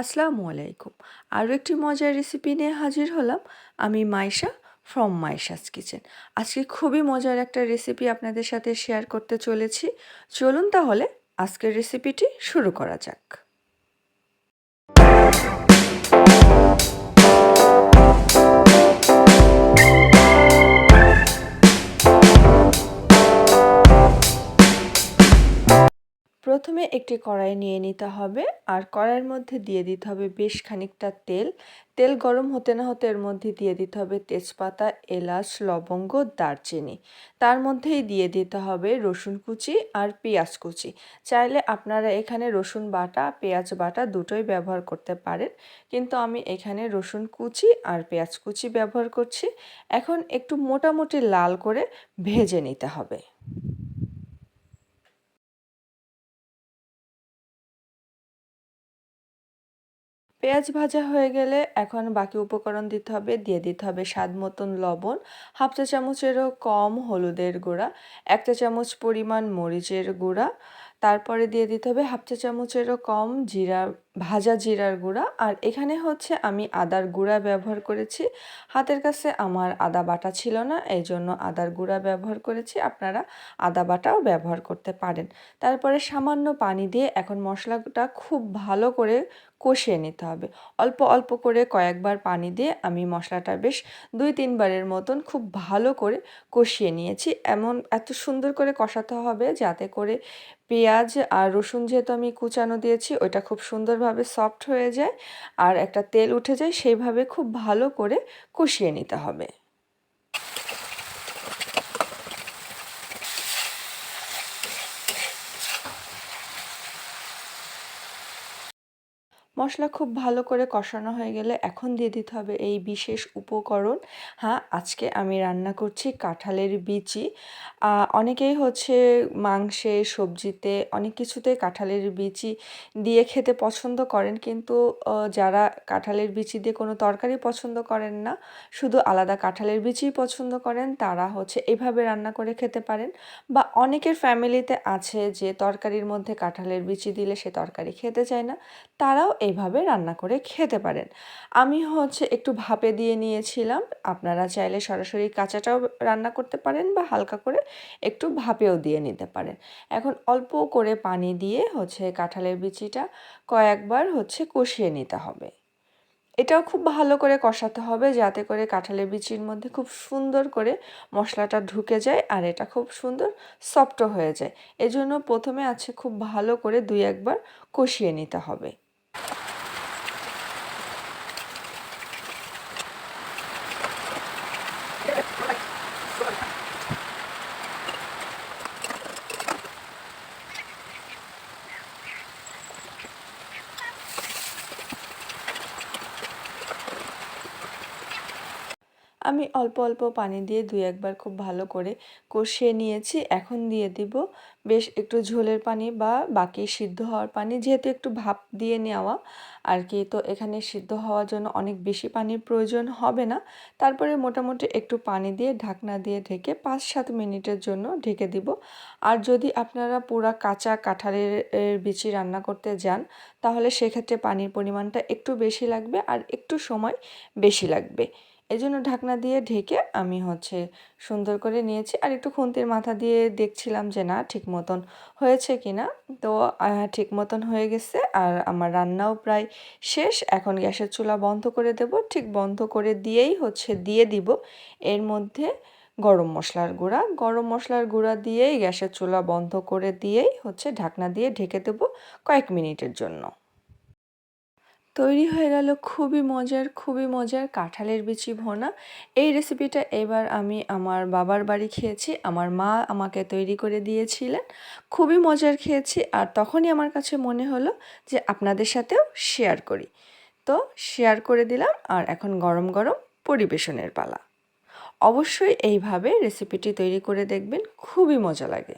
আসসালামু আলাইকুম। আরও একটি মজার রেসিপি নিয়ে হাজির হলাম। আমি মাইশা ফ্রম মাইশাস কিচেন। আজকে খুবই মজার একটা রেসিপি আপনাদের সাথে শেয়ার করতে চলেছি। চলুন তাহলে আজকের রেসিপিটি শুরু করা যাক। প্রথমে একটি কড়াই নিয়ে নিতে হবে, আর কড়াইয়ের মধ্যে দিয়ে দিতে হবে বেশ খানিকটা তেল। তেল গরম হতে না হতে এর মধ্যে দিয়ে দিতে হবে তেজপাতা, এলাচ, লবঙ্গ, দারচিনি। তার মধ্যেই দিয়ে দিতে হবে রসুন কুচি আর পেঁয়াজ কুচি। চাইলে আপনারা এখানে রসুন বাটা, পেঁয়াজ বাটা দুটোই ব্যবহার করতে পারেন, কিন্তু আমি এখানে রসুন কুচি আর পেঁয়াজ কুচি ব্যবহার করছি। এখন একটু মোটামুটি লাল করে ভেজে নিতে হবে। পেঁয়াজ ভাজা হয়ে গেলে এখন বাকি উপকরণ দিতে হবে। দিয়ে দিতে হবে স্বাদ মতন লবণ, হাফ চা চামচেরও কম হলুদের গুঁড়া, 1 চা চামচ পরিমাণ মরিচের গুঁড়া, তারপরে দিয়ে দিতে হবে হাফ চা চামচেরও কম ভাজা জিরার গুঁড়া। আর এখানে হচ্ছে আমি আদার গুঁড়া ব্যবহার করেছি। হাতের কাছে আমার আদা বাটা ছিল না, এই জন্য আদার গুঁড়া ব্যবহার করেছি। আপনারা আদা বাটাও ব্যবহার করতে পারেন। তারপরে সামান্য পানি দিয়ে এখন মশলাটা খুব ভালো করে কষিয়ে নিতে হবে। অল্প অল্প করে কয়েকবার পানি দিয়ে আমি মশলাটা বেশ 2-3 বারের মতন খুব ভালো করে কষিয়ে নিয়েছি। এত সুন্দর করে কষাতে হবে যাতে করে পেঁয়াজ আর রসুন যেহেতু আমি কুচানো দিয়েছি ওইটা খুব সুন্দরভাবে সফট হয়ে যায় আর একটা তেল উঠে যায়, সেইভাবে খুব ভালো করে কষিয়ে নিতে হবে। মশলা খুব ভালো করে কষানো হয়ে গেলে এখন দিয়ে দিতে হবে এই বিশেষ উপকরণ। হ্যাঁ, আজকে আমি রান্না করছি কাঁঠালের বিচি। অনেকেই হচ্ছে মাংসে, সবজিতে, অনেক কিছুতে কাঁঠালের বিচি দিয়ে খেতে পছন্দ করেন, কিন্তু যারা কাঁঠালের বিচি দিয়ে কোনো তরকারি পছন্দ করেন না, শুধু আলাদা কাঁঠালের বিচিই পছন্দ করেন, তারা হচ্ছে এভাবে রান্না করে খেতে পারেন। বা অনেকের ফ্যামিলিতে আছে যে তরকারির মধ্যে কাঁঠালের বিচি দিলে সে তরকারি খেতে চায় না, তারাও এইভাবে রান্না করে খেতে পারেন। আমি হচ্ছে একটু ভাপে দিয়ে নিয়েছিলাম। আপনারা চাইলে সরাসরি কাঁচাটাও রান্না করতে পারেন বা হালকা করে একটু ভাপেও দিয়ে নিতে পারেন। এখন অল্প করে পানি দিয়ে হচ্ছে কাঁঠালের বিচিটা কয়েকবার হচ্ছে কষিয়ে নিতে হবে। এটাও খুব ভালো করে কষাতে হবে যাতে করে কাঁঠালের বিচির মধ্যে খুব সুন্দর করে মশলাটা ঢুকে যায় আর এটা খুব সুন্দর সফটও হয়ে যায়। এজন্য প্রথমে আছে খুব ভালো করে 2-1 বার কষিয়ে নিতে হবে। আমি অল্প অল্প পানি দিয়ে 2-1 বার খুব ভালো করে কষিয়ে নিয়েছি। এখন দিয়ে দিব বেশ একটু ঝোলের পানি বা বাকি সিদ্ধ হওয়ার পানি, যেহেতু একটু ভাপ দিয়ে নেওয়া আর কি, তো এখানে সিদ্ধ হওয়ার জন্য অনেক বেশি পানির প্রয়োজন হবে না। তারপরে মোটামুটি একটু পানি দিয়ে ঢাকনা দিয়ে ঢেকে 5-7 মিনিটের জন্য ঢেকে দিব। আর যদি আপনারা পুরা কাঁচা কাঁঠালের বিচি রান্না করতে যান, তাহলে সেক্ষেত্রে পানির পরিমাণটা একটু বেশি লাগবে আর একটু সময় বেশি লাগবে। এজন্য ঢাকনা দিয়ে ঢেকে আমি হচ্ছে সুন্দর করে নিয়েছি। আর একটু খুন্তির মাথা দিয়ে দেখছিলাম যে না ঠিক মতন হয়েছে কিনা। তো ঠিক মতন হয়ে গেছে আর আমার রান্নাও প্রায় শেষ। এখন গ্যাসের চুলা বন্ধ করে দেব। ঠিক বন্ধ করে দিয়েই হচ্ছে দিয়ে দিব এর মধ্যে গরম মশলার গুঁড়া। গরম মশলার গুঁড়া দিয়েই গ্যাসের চুলা বন্ধ করে দিয়েই হচ্ছে ঢাকনা দিয়ে ঢেকে দেব কয়েক মিনিটের জন্য। তৈরি হয়ে গেল খুবই মজার কাঁঠালের বিচি ভুনা। এই রেসিপিটা এবার আমি আমার বাবার বাড়ি খেয়েছি। আমার মা আমাকে তৈরি করে দিয়েছিলেন। খুবই মজার খেয়েছি আর তখনই আমার কাছে মনে হলো যে আপনাদের সাথেও শেয়ার করি। তো শেয়ার করে দিলাম আর এখন গরম গরম পরিবেশনের পালা। অবশ্যই এইভাবে রেসিপিটি তৈরি করে দেখবেন, খুবই মজা লাগে।